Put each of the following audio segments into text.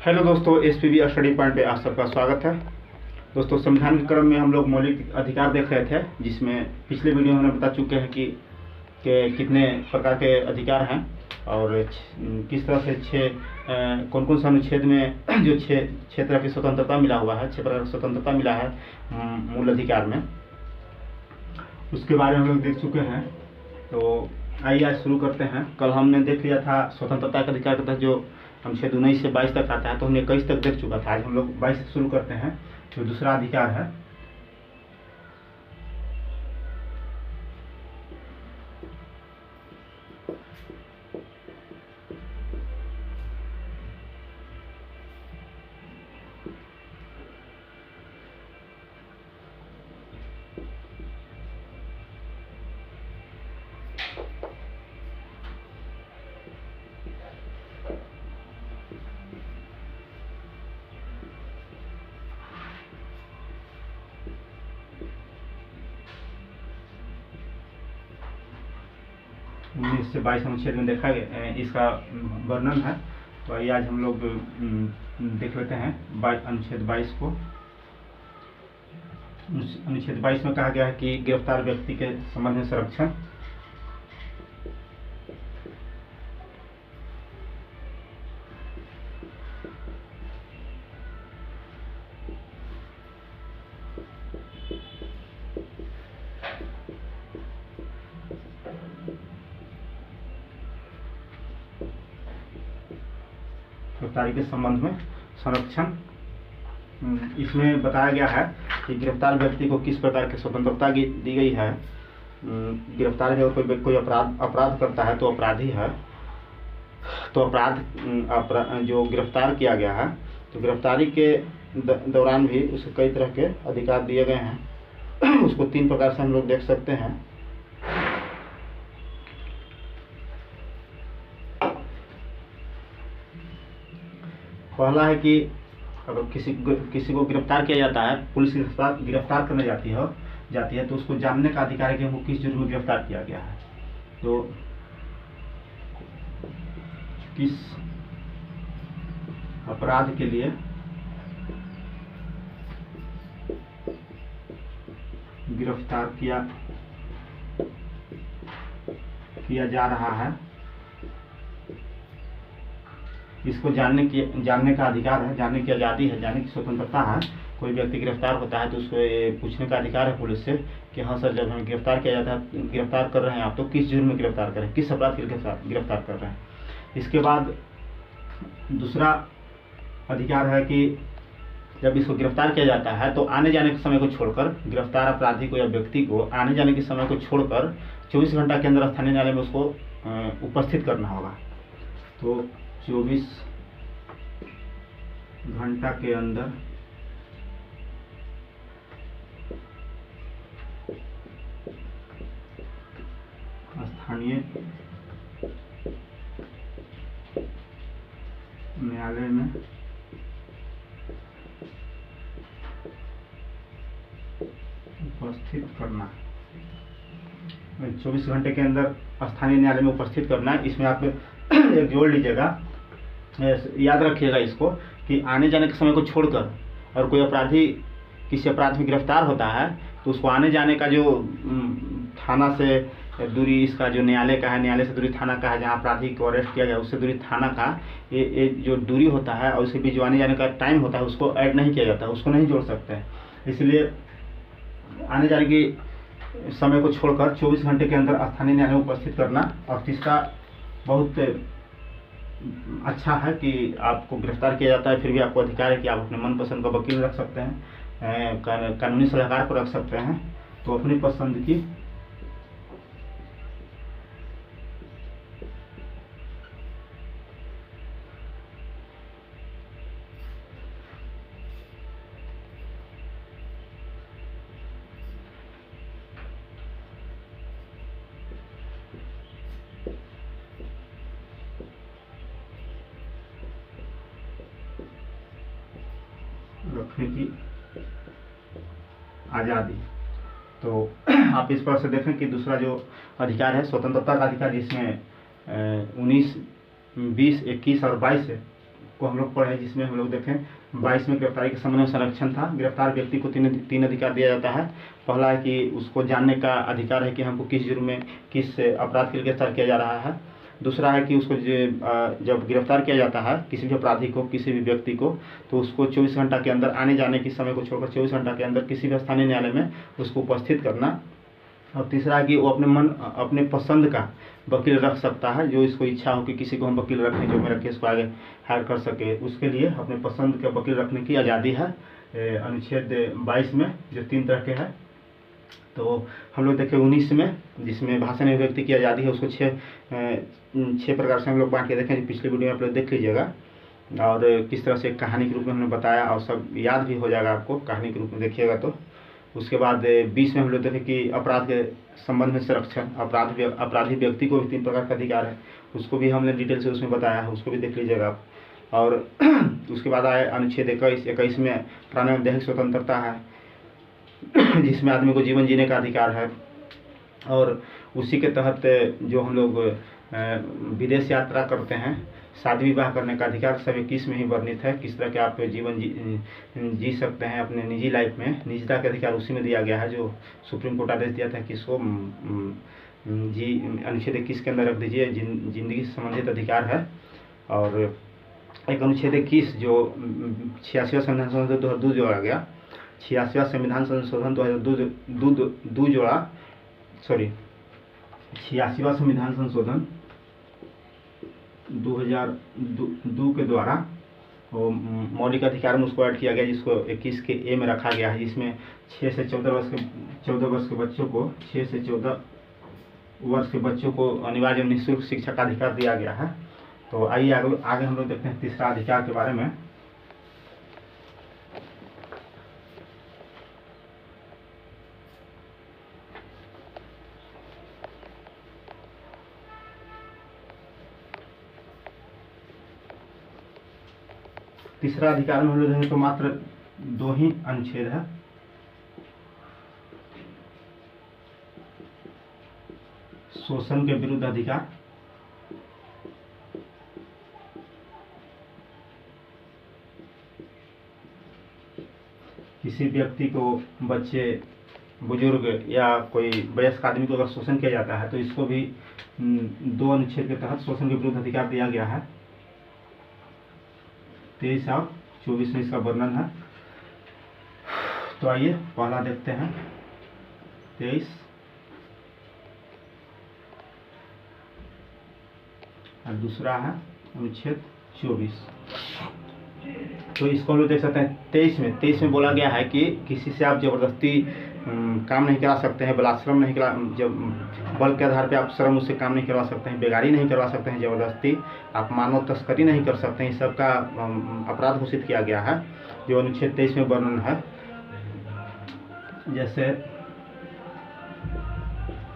Hello दोस्तों, SPB study point पे आप सबका स्वागत है। दोस्तों, संविधान के क्रम में हम लोग मौलिक अधिकार देख रहे थे, जिसमें पिछले वीडियो में हमने बता चुके हैं कि कितने प्रकार के अधिकार हैं और किस तरह से कौन कौन से अनुच्छेद में जो छः तरह की स्वतंत्रता मिला हुआ है, 6 प्रकार की स्वतंत्रता मिला है मूल अधिकार में, उसके बारे में हम लोग देख चुके हैं। तो आइए आज शुरू करते हैं। कल हमने देख लिया था स्वतंत्रता के अधिकार के तहत जो अनुच्छेद 19 से 22 तक आता है, तो हमने 21 तक देख चुका था। आज हम लोग 22 से शुरू करते हैं, जो दूसरा अधिकार है। उन्नीस से 22 अनुच्छेद में देखा गया इसका वर्णन है। तो आइए आज हम लोग देख लेते हैं अनुच्छेद 22 को। अनुच्छेद 22 में कहा गया है कि गिरफ्तार व्यक्ति के संबंध में संरक्षण, गिरफ्तारी के संबंध में संरक्षण। इसमें बताया गया है कि गिरफ्तार व्यक्ति को किस प्रकार की स्वतंत्रता दी गई है। गिरफ्तार जब कोई अपराध करता है तो अपराधी है, तो अपराध जो गिरफ्तार किया गया है, तो गिरफ्तारी के दौरान भी उसे कई तरह के अधिकार दिए गए हैं। उसको 3 प्रकार से हम लोग देख सकते हैं। पहला है कि अगर किसी को गिरफ्तार किया जाता है, पुलिस गिरफ्तार करने जाती है तो उसको जानने का अधिकार है कि वो किस जुर्म में गिरफ्तार किया गया है। तो किस अपराध के लिए गिरफ्तार किया जा रहा है, इसको जानने का अधिकार है, जानने की आज़ादी है, जानने की स्वतंत्रता है। कोई व्यक्ति गिरफ्तार होता है तो उसको ये पूछने का अधिकार है पुलिस से कि हाँ सर, जब हमें गिरफ्तार किया जाता है, गिरफ्तार कर रहे हैं आप, तो किस जुर्म में गिरफ्तार कर रहे हैं, किस अपराध के लिए गिरफ्तार कर रहे हैं। इसके बाद दूसरा अधिकार है कि जब इसको गिरफ्तार किया जाता है तो आने जाने के समय को छोड़कर, गिरफ्तार अपराधी को या व्यक्ति को आने जाने के समय को छोड़कर 24 घंटा के अंदर स्थानीय न्यायालय में उसको उपस्थित करना होगा। तो 24 घंटा के अंदर स्थानीय न्यायालय में उपस्थित करना, 24 घंटे के अंदर स्थानीय न्यायालय में उपस्थित करना। इसमें आप एक जोड़ लीजिएगा, याद रखिएगा इसको कि आने जाने के समय को छोड़कर, और कोई अपराधी किसी अपराध में गिरफ्तार होता है तो उसको आने जाने का जो थाना से दूरी, इसका जो न्यायालय का है, न्यायालय से दूरी थाना का है, जहाँ अपराधी को अरेस्ट किया गया उससे दूरी थाना का ये जो दूरी होता है, और उसके बीच जो आने जाने का टाइम होता है, उसको ऐड नहीं किया जाता, उसको नहीं जोड़ सकते हैं। इसलिए आने जाने के समय को छोड़कर 24 घंटे के अंदर स्थानीय न्यायालय में उपस्थित करना। और तीसरा बहुत अच्छा है कि आपको गिरफ्तार किया जाता है, फिर भी आपको अधिकार है कि आप अपने मनपसंद का वकील रख सकते हैं, कानूनी सलाहकार को रख सकते हैं। तो अपनी पसंद की रखने की आज़ादी। तो आप इस पर से देखें कि दूसरा जो अधिकार है स्वतंत्रता का अधिकार, जिसमें 19, 20, 21 और 22 को हम लोग पढ़े, जिसमें हम लोग देखें 22 में गिरफ्तारी के संबंध में संरक्षण था। गिरफ्तार व्यक्ति को तीन अधिकार दिया जाता है। पहला है कि उसको जानने का अधिकार है कि हमको किस जुर्म में, किस अपराध के लिए गिरफ्तार किया जा रहा है। दूसरा है कि उसको जब गिरफ्तार किया जाता है किसी भी अपराधी को, किसी भी व्यक्ति को, तो उसको 24 घंटा के अंदर, आने जाने के समय को छोड़कर 24 घंटा के अंदर किसी भी स्थानीय न्यायालय में उसको उपस्थित करना। और तीसरा है कि वो अपने पसंद का वकील रख सकता है, जो इसको इच्छा हो कि किसी को हम वकील रखें जो मेरा केस को आगे हायर कर सके, उसके लिए अपने पसंद का वकील रखने की आज़ादी है अनुच्छेद 22 में, जो 3 तरह के हैं। तो हम लोग देखें 19 में, जिसमें भाषण अभिव्यक्ति की आज़ादी है, उसको 6 प्रकार से हम लोग बांट के देखें। पिछले वीडियो में आप लोग देख लीजिएगा, और किस तरह से कहानी के रूप में हमने बताया, और सब याद भी हो जाएगा आपको कहानी के रूप में देखिएगा तो। उसके बाद 20 में हम लोग देखें कि अपराध के संबंध में संरक्षण, अपराधी व्यक्ति को भी 3 प्रकार का अधिकार है, उसको भी हमने डिटेल से उसमें बताया है, उसको भी देख लीजिएगा आप। और उसके बाद आए अनुच्छेद 21 में प्राण एवं दैहिक स्वतंत्रता है, जिसमें आदमी को जीवन जीने का अधिकार है। और उसी के तहत जो हम लोग विदेश यात्रा करते हैं, शादी विवाह करने का अधिकार सब 21 में ही वर्णित है। किस तरह के आप जीवन जी सकते हैं अपने निजी लाइफ में, निजता का अधिकार उसी में दिया गया है, जो सुप्रीम कोर्ट आदेश दिया था कि इसको अनुच्छेद 21 के अंदर रख दीजिए, जिंदगी से संबंधित अधिकार है। और एक अनुच्छेद 21 जो 86वां संविधान संशोधन 2002 जोड़ा गया, 86वां संविधान संशोधन 2002 जोड़ा, सॉरी 86वां संविधान संशोधन 2002 के द्वारा वो मौलिक अधिकार में उसको ऐड किया गया, जिसको 21 के ए में रखा गया है, जिसमें 6 से 14 वर्ष के बच्चों को 6 से 14 वर्ष के बच्चों को अनिवार्य निःशुल्क शिक्षा का अधिकार दिया गया है। तो आइए आगे हम लोग देखते हैं तीसरा अधिकार के बारे में। तीसरा अधिकार में हम लोग देखें तो मात्र 2 ही अनुच्छेद है। शोषण के विरुद्ध अधिकार, किसी व्यक्ति को, बच्चे, बुजुर्ग या कोई वयस्क आदमी को अगर शोषण किया जाता है तो इसको भी 2 अनुच्छेद के तहत शोषण के विरुद्ध अधिकार दिया गया है। 23 और 24 में इसका वर्णन है। तो आइए पहला देखते हैं 23 और दूसरा है अनुच्छेद 24। तो इसको हम लोग देख सकते हैं 23 में बोला गया है कि किसी से आप जबरदस्ती काम नहीं करा सकते हैं, बलाश्रम नहीं करा, जब बल के आधार पे आप श्रम उससे काम नहीं करवा सकते हैं, बेगारी नहीं करवा सकते हैं, जबरदस्ती आप मानव तस्करी नहीं कर सकते हैं। इस सब का अपराध घोषित किया गया है, जो अनुच्छेद 23 में वर्णन है। जैसे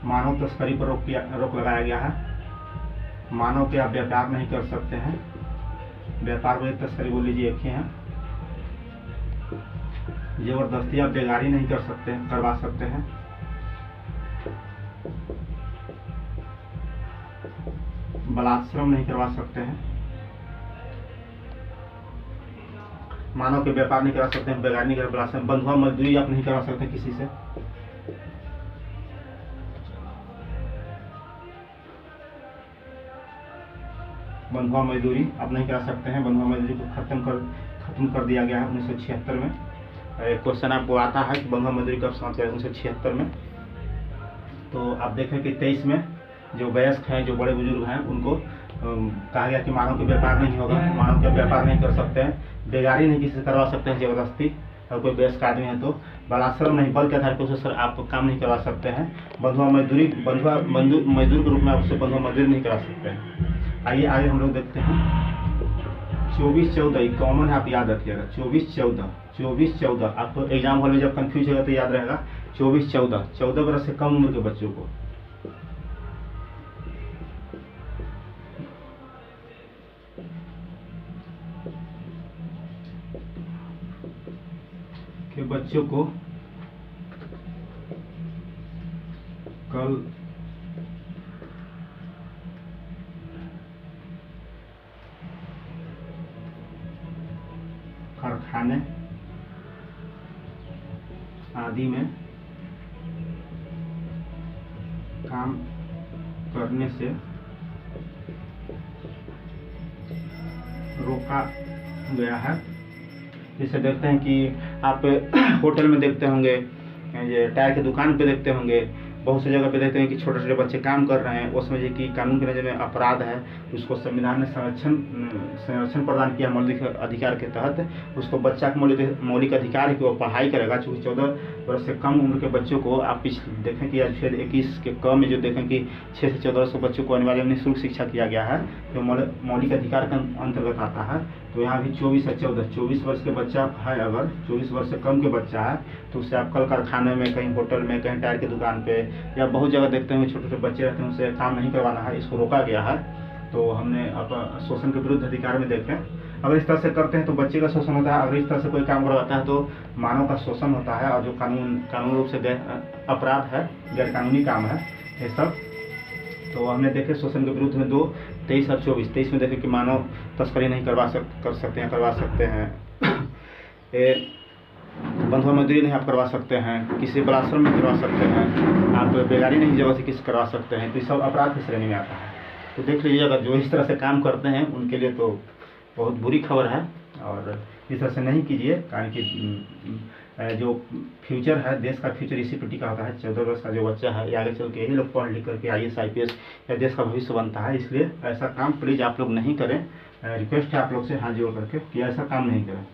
मानव तस्करी पर रोक लगाया गया है, मानव के आप व्यापार नहीं कर सकते हैं, व्यापार को तस्करी बोल लीजिए एक ही है। जबरदस्ती आप बेगारी नहीं करवा सकते हैं, बलात्श्रम नहीं करवा सकते हैं, मानव के व्यापार नहीं करा सकते हैं, बेगारी नहीं कर, बलात्श्रम, बंधुआ मजदूरी आप नहीं करवा सकते किसी से, बंधुआ मजदूरी आप नहीं करा सकते हैं। बंधुआ मजदूरी को खत्म कर दिया गया है 1976 में। क्वेश्चन आपको आता है कि बंधुआ मजदूरी कब समाप्त किया 1976 में। तो आप देखें कि 23 में जो वयस्क हैं, जो बड़े बुजुर्ग हैं, उनको कहा गया कि मानव के व्यापार नहीं होगा, मानव के व्यापार नहीं कर सकते हैं, बेगारी नहीं किसी से करवा सकते हैं जबरदस्ती, और कोई वयस्क आदमी है तो बलाश्रम नहीं, बल के आधार पर उसे आप काम नहीं करवा सकते हैं, बंधुआ मजदूर के रूप में आप उससे बंधुआ मजदूरी नहीं करा सकते हैं। आइए आगे हम लोग देखते हैं 24-14 कॉमन है, आप याद रखिएगा 24-14 आपको एग्जाम हॉल में जब कंफ्यूज होगा तो याद रहेगा 24-14 वर्ष से कम उम्र के बच्चों को, कल कारखाने आदि में काम करने से रोका गया है। जैसे देखते हैं कि आप होटल में देखते होंगे, ये टायर की दुकान पे देखते होंगे, बहुत सी जगह पे देखते हैं कि छोटे छोटे बच्चे काम कर रहे हैं, वो समझिए कि कानून के नज़र में अपराध है। उसको संविधान ने संरक्षण प्रदान किया मौलिक अधिकार के तहत। उसको बच्चा का मौलिक अधिकार है कि वो पढ़ाई करेगा। चूँकि 14 वर्ष से कम उम्र के बच्चों को आप देखें कि अनुच्छेद 21 के क में जो देखें कि 6 से 14 वर्ष के बच्चों को अनिवार्य निःशुल्क शिक्षा किया गया है, जो मौलिक अधिकार के अंतर्गत आता है। तो यहाँ भी 24 से 14, 24 वर्ष के बच्चा है, अगर 24 वर्ष से कम के बच्चा है तो उससे आप कल कारखाने में, कहीं होटल में, कहीं टायर की दुकान पे या बहुत जगह देखते हैं छोटे छोटे बच्चे रहते हैं, उनसे काम नहीं करवाना है। इसको रोका गया है। तो हमने अब शोषण के विरुद्ध अधिकार में देखें, अगर इस तरह से करते हैं तो बच्चे का शोषण होता है, अगर इस तरह से कोई काम करवाता है तो मानव का शोषण होता है, और जो कानून रूप से अपराध है, गैर कानूनी काम है ये सब। तो हमने देखे शोषण के विरुद्ध में 2, 23 और 24। 23 में देखे कि मानव तस्करी नहीं करवा सकते हैं बंधुआ मजदूरी नहीं आप करवा सकते हैं, किसी बलाश्रम में करवा सकते हैं, आप बेगारी नहीं जगह से किसी करवा सकते हैं। तो ये सब अपराध की श्रेणी में आता है। तो देख लीजिए, अगर जो इस तरह से काम करते हैं उनके लिए तो बहुत बुरी खबर है, और इस तरह से नहीं कीजिए। कारण कि जो फ्यूचर है, देश का फ्यूचर इसी पे टिका होता है। 14 वर्ष का जो बच्चा है, ये आगे चल के यही लोग पढ़ लिख करके IAS IPS या देश का भविष्य बनता है। इसलिए ऐसा काम प्लीज़ आप लोग नहीं करें। रिक्वेस्ट है आप लोग से हाथ जोड़ करके कि ऐसा काम नहीं करें।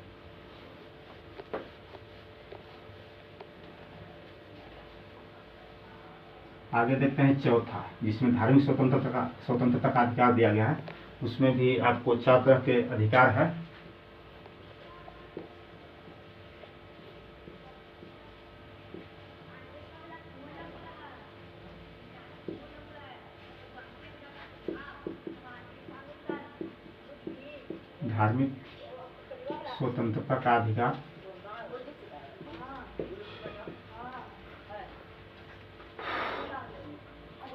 आगे देखते हैं चौथा, जिसमें धार्मिक स्वतंत्रता का अधिकार दिया गया है। उसमें भी आपको 4 तरह के अधिकार है। धार्मिक स्वतंत्रता का अधिकार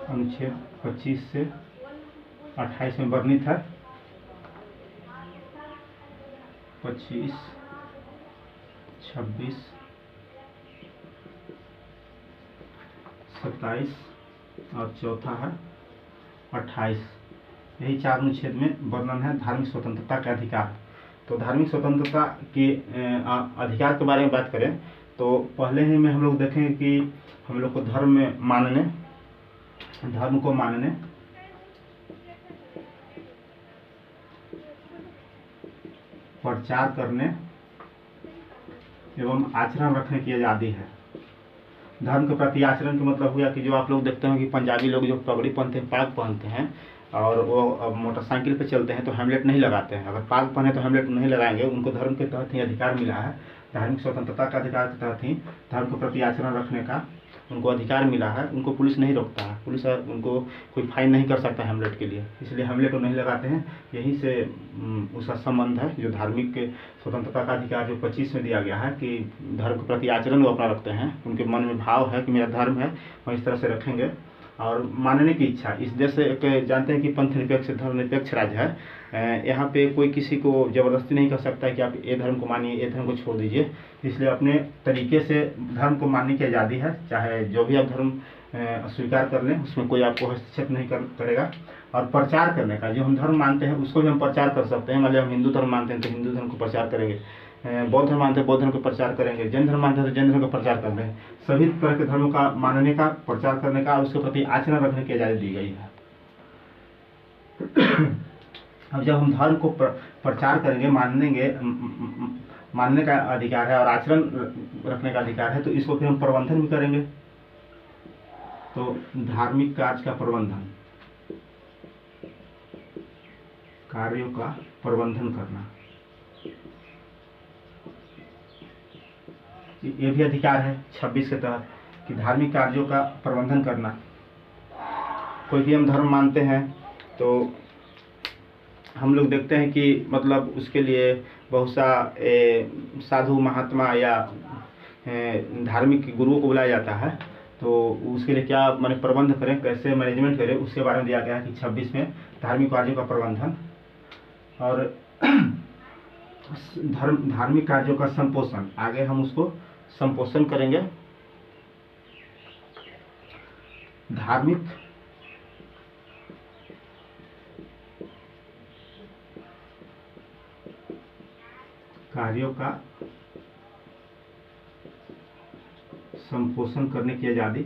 अनुच्छेद 25 से 28 में वर्णित है। 25, 26, 27 और चौथा है 28। यही 4 अनुच्छेद में वर्णन है धार्मिक स्वतंत्रता का अधिकार। तो धार्मिक स्वतंत्रता के अधिकार के बारे में बात करें तो पहले ही में हम लोग देखेंगे कि हम लोग को धर्म को मानने, प्रचार करने एवं आचरण रखने की आज़ादी है। धर्म के प्रति आचरण का मतलब हुआ कि जो आप लोग देखते हैं कि पंजाबी लोग जो पगड़ी पहनते हैं, पाग पहनते हैं, और वो मोटरसाइकिल पे चलते हैं तो हेमलेट नहीं लगाते हैं। अगर पाग पहने तो हेमलेट नहीं लगाएंगे। उनको धर्म के तहत ही अधिकार मिला है, धार्मिक स्वतंत्रता का अधिकार के तहत ही धर्म के प्रति आचरण रखने का उनको अधिकार मिला है। उनको पुलिस नहीं रोकता है, पुलिस उनको कोई फाइन नहीं कर सकता हेमलेट के लिए, इसलिए हेमलेट वो नहीं लगाते हैं। यहीं से उसका संबंध है। जो धार्मिक स्वतंत्रता का अधिकार जो 25 में दिया गया है कि धर्म के प्रति आचरण वो अपना रखते हैं, उनके मन में भाव है कि मेरा धर्म है, वो इस तरह से रखेंगे। और मानने की इच्छा, इस देश से एक जानते हैं कि पंथ निरपेक्ष धर्मनिरपेक्ष राज्य है। यहाँ पे कोई किसी को ज़बरदस्ती नहीं कर सकता है कि आप ये धर्म को मानिए, ये धर्म को छोड़ दीजिए। इसलिए अपने तरीके से धर्म को मानने की आज़ादी है। चाहे जो भी आप धर्म स्वीकार कर लें, उसमें कोई आपको हस्तक्षेप नहीं करेगा। और प्रचार करने का, जो हम धर्म मानते हैं उसको भी हम प्रचार कर सकते हैं। मान लिया हम हिंदू धर्म मानते हैं तो हिंदू धर्म को प्रचार करेंगे, बौद्ध धर्म मानते हैं बौद्ध धर्म को प्रचार करेंगे, जैन धर्म मानते हैं तो जैन धर्म का प्रचार कर रहे हैं। सभी तरह के धर्मों का मानने का, प्रचार करने का और उसके प्रति आचरण रखने की आज़ादी दी गई है। अब जब हम धर्म को प्रचार करेंगे, मानने का अधिकार है और आचरण रखने का अधिकार है, तो इसको फिर हम प्रबंधन भी करेंगे। तो धार्मिक कार्य का प्रबंधन, कार्यों का प्रबंधन करना, ये भी अधिकार है 26 के तहत कि धार्मिक कार्यों का प्रबंधन करना। कोई भी हम धर्म मानते हैं तो हम लोग देखते हैं कि मतलब उसके लिए बहुत सा साधु महात्मा या धार्मिक गुरुओं को बुलाया जाता है। तो उसके लिए क्या माने प्रबंध करें, कैसे मैनेजमेंट करें, उसके बारे में दिया गया है कि 26 में धार्मिक कार्यों का प्रबंधन। और धार्मिक कार्यों का संपोषण, आगे हम उसको संपोषण करेंगे। धार्मिक कार्यों का संपोषण करने की आज़ादी,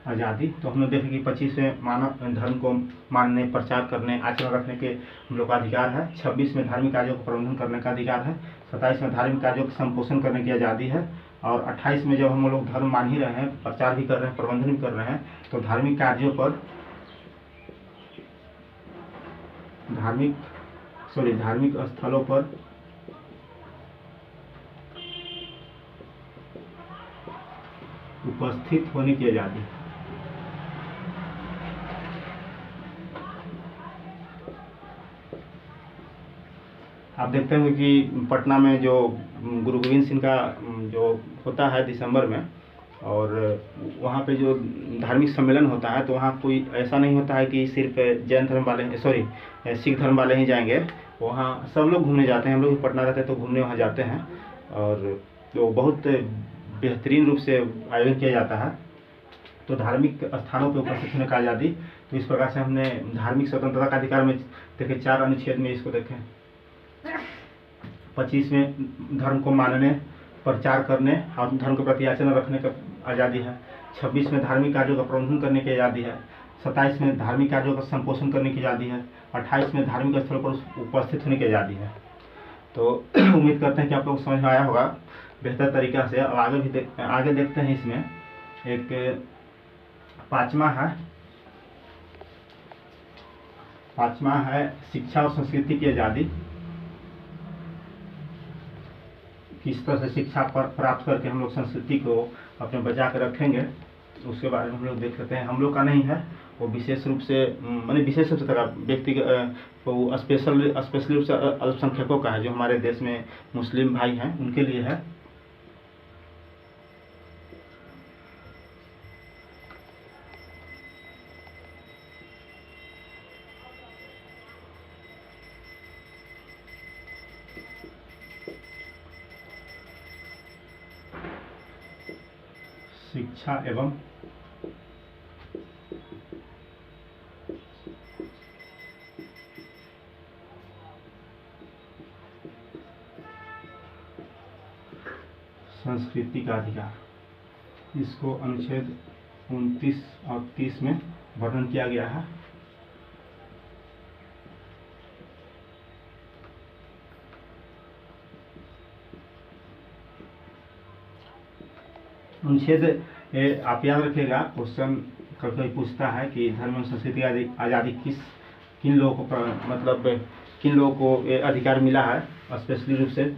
आज़ादी। तो हम लोग देखें कि 25 में मानव धर्म को मानने, प्रचार करने, आचरण रखने के हम लोग का अधिकार है। 26 में धार्मिक कार्यों को प्रबंधन करने का अधिकार है। 27 में धार्मिक कार्यों को संपोषण करने की आज़ादी है। और 28 में जब हम लोग धर्म मान ही रहे हैं, प्रचार भी कर रहे हैं, प्रबंधन भी कर रहे हैं, तो धार्मिक कार्यों पर धार्मिक स्थलों पर उपस्थित होने की आज़ादी। आप देखते हैं कि पटना में जो गुरु गोविंद सिंह का जो होता है दिसंबर में, और वहाँ पे जो धार्मिक सम्मेलन होता है, तो वहाँ कोई ऐसा नहीं होता है कि सिर्फ जैन धर्म वाले, सिख धर्म वाले ही जाएंगे। वहाँ सब लोग घूमने जाते हैं। हम लोग भी पटना रहते हैं तो घूमने वहाँ जाते हैं, और तो बहुत बेहतरीन रूप से आयोजन किया जाता है। तो धार्मिक स्थानों पर उपस्थित होने का आज़ादी। तो इस प्रकार से हमने धार्मिक स्वतंत्रता का अधिकार में देखें 4 अनुच्छेद में इसको देखें। 25 में धर्म को मानने, प्रचार करने और धर्म के प्रति आचरण रखने का आज़ादी है। 26 में धार्मिक कार्यों का प्रबंधन करने की आज़ादी है। 27 में धार्मिक कार्यों का संपोषण करने की आज़ादी है। 28 में धार्मिक स्थलों पर उपस्थित होने की आज़ादी है। तो उम्मीद करते हैं कि आप लोग समझ में आया होगा बेहतर तरीक़ा से। और आगे देखते हैं। इसमें एक पाँचवा है शिक्षा और संस्कृति की आज़ादी। किस तरह से शिक्षा प्राप्त करके हम लोग संस्कृति को अपने बचा कर रखेंगे, उसके बारे में हम लोग देख लेते हैं। हम लोग का नहीं है वो, विशेष रूप से विशेष रूप से व्यक्तिगत वो स्पेशली रूप से अल्पसंख्यकों का है, जो हमारे देश में मुस्लिम भाई हैं उनके लिए है। शिक्षा एवं संस्कृति का अधिकार, इसको अनुच्छेद 29 और 30 में वर्णन किया गया है। अनुच्छेद आप याद रखिएगा, क्वेश्चन कभी पूछता है कि धर्म एवं संस्कृति की आज़ादी किन लोगों को किन लोगों को अधिकार मिला है स्पेशली रूप से।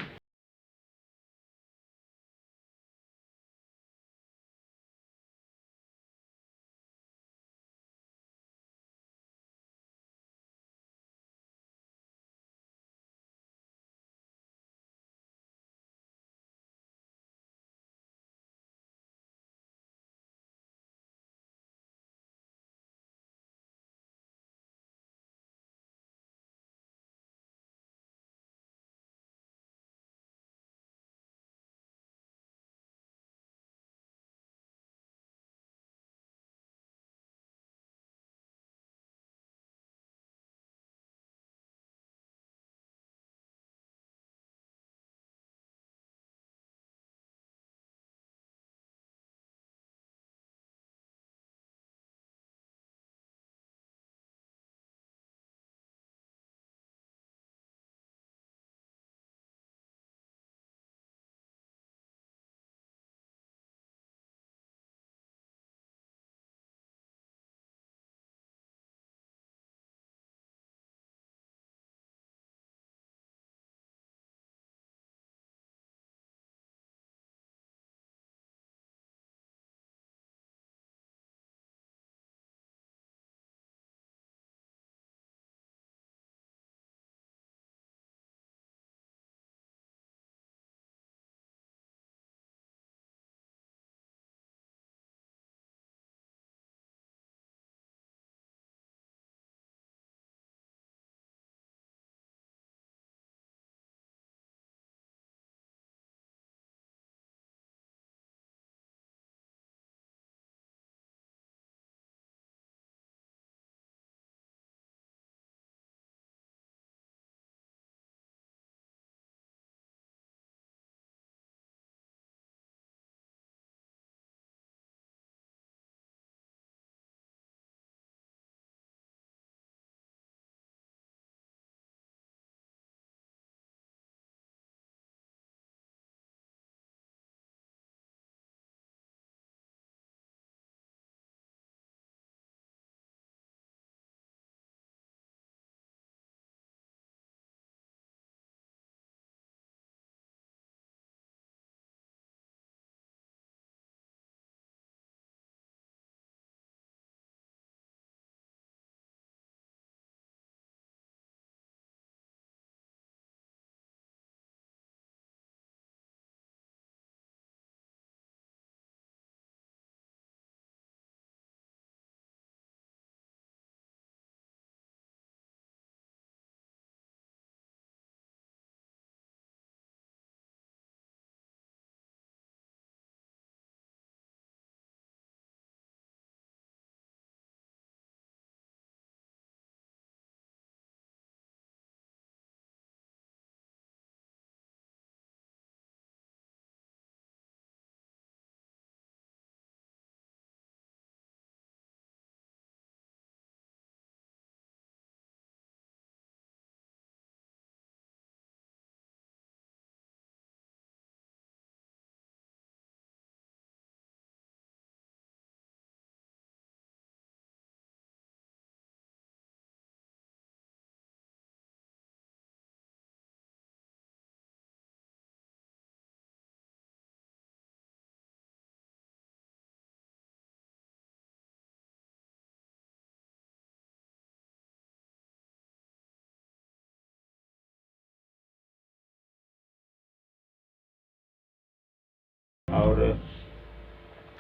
और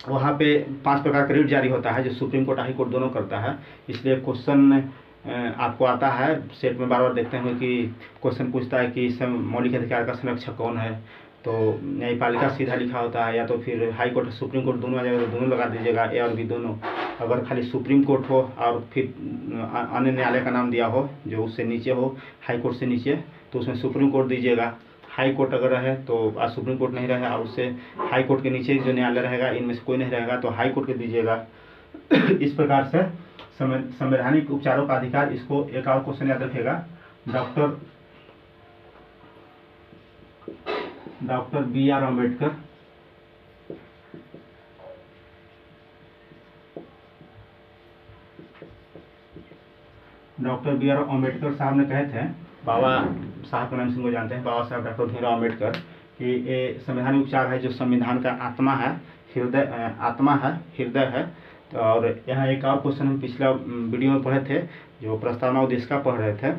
वहाँ पे 5 प्रकार का रिट जारी होता है जो सुप्रीम कोर्ट हाई कोर्ट दोनों करता है। इसलिए क्वेश्चन आपको आता है सेट में, बार बार देखते हैं कि क्वेश्चन पूछता है कि इस मौलिक अधिकार का संरक्षक कौन है, तो न्यायपालिका सीधा लिखा होता है, या तो फिर हाई कोर्ट सुप्रीम कोर्ट दोनों आ जाएगा तो दोनों लगा दीजिएगा, ए और बी दोनों। अगर खाली सुप्रीम कोर्ट हो और फिर अन्य न्यायालय का नाम दिया हो जो उससे नीचे हो, हाई कोर्ट से नीचे, तो उसमें सुप्रीम कोर्ट दीजिएगा। हाई कोर्ट अगर रहे तो आज सुप्रीम कोर्ट नहीं रहे और उससे हाई कोर्ट के नीचे जो न्यायालय रहेगा इनमें से कोई नहीं रहेगा तो हाई कोर्ट के दीजिएगा। इस प्रकार से संवैधानिक उपचारों का अधिकार, इसको एक और क्वेश्चन याद रखेगा, डॉक्टर बी आर अम्बेडकर साहब ने कहे थे, बाबा साहब का नाम से जानते हैं, बाबा साहब डॉक्टर भीमराव अम्बेडकर, कि ये संवैधानिक उपचार है जो संविधान का आत्मा है, हृदय है। और यहाँ एक और क्वेश्चन हम पिछला वीडियो में पढ़े थे जो प्रस्तावना उद्देश्य का पढ़ रहे थे,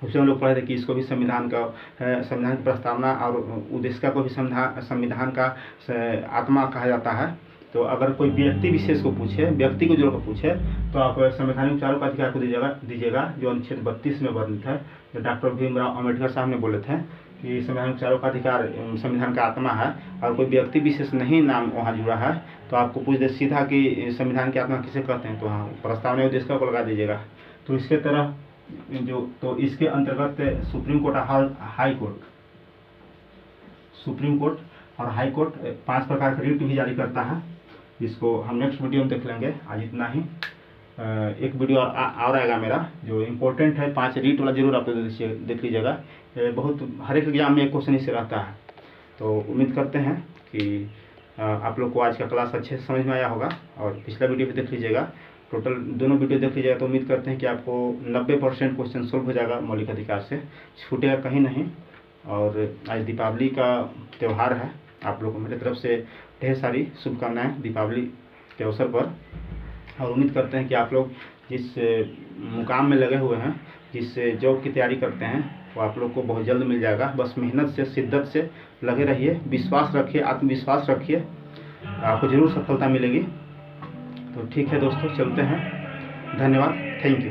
उसमें हम लोग पढ़े थे कि इसको भी संविधान की प्रस्तावना और उद्देश्य को भी संविधान का आत्मा कहा जाता है। तो अगर कोई व्यक्ति विशेष को पूछे, व्यक्ति को जो पूछे, तो आप संवैधानिक उपचारों का अधिकार को दीजिएगा जो अनुच्छेद 32 में वर्णित है, जो डॉक्टर भीमराव अम्बेडकर साहब ने बोले थे कि संवैधानिक उपचारों का अधिकार संविधान का आत्मा है। और कोई व्यक्ति विशेष नहीं नाम वहाँ जुड़ा है तो आपको पूछ दे सीधा कि संविधान की आत्मा किसे कहते हैं, तो हाँ प्रस्तावना उद्देश्य को लगा दीजिएगा। तो इसके तरह तो इसके अंतर्गत सुप्रीम कोर्ट और हाई कोर्ट 5 प्रकार के रिट भी जारी करता है। इसको हम नेक्स्ट वीडियो में देख लेंगे, आज इतना ही। एक वीडियो और आएगा मेरा जो इम्पोर्टेंट है, 5 रिट वाला जरूर आप देख लीजिएगा। बहुत हर एक एग्जाम में एक क्वेश्चन इससे रहता है। तो उम्मीद करते हैं कि आप लोग को आज का क्लास अच्छे से समझ में आया होगा और पिछला वीडियो भी देख लीजिएगा। टोटल दोनों वीडियो देख लीजिएगा तो उम्मीद करते हैं कि आपको 90% क्वेश्चन सोल्व हो जाएगा, मौलिक अधिकार से छूटेगा कहीं नहीं। और आज दीपावली का त्यौहार है, आप लोगों को मेरी तरफ से ढेर सारी शुभकामनाएं दीपावली के अवसर पर। और उम्मीद करते हैं कि आप लोग जिस मुकाम में लगे हुए हैं, जिस जॉब की तैयारी करते हैं, वो आप लोग को बहुत जल्द मिल जाएगा। बस मेहनत से, शिद्दत से लगे रहिए, विश्वास रखिए, आत्मविश्वास रखिए, आपको ज़रूर सफलता मिलेगी। तो ठीक है दोस्तों, चलते हैं। धन्यवाद, थैंक यू।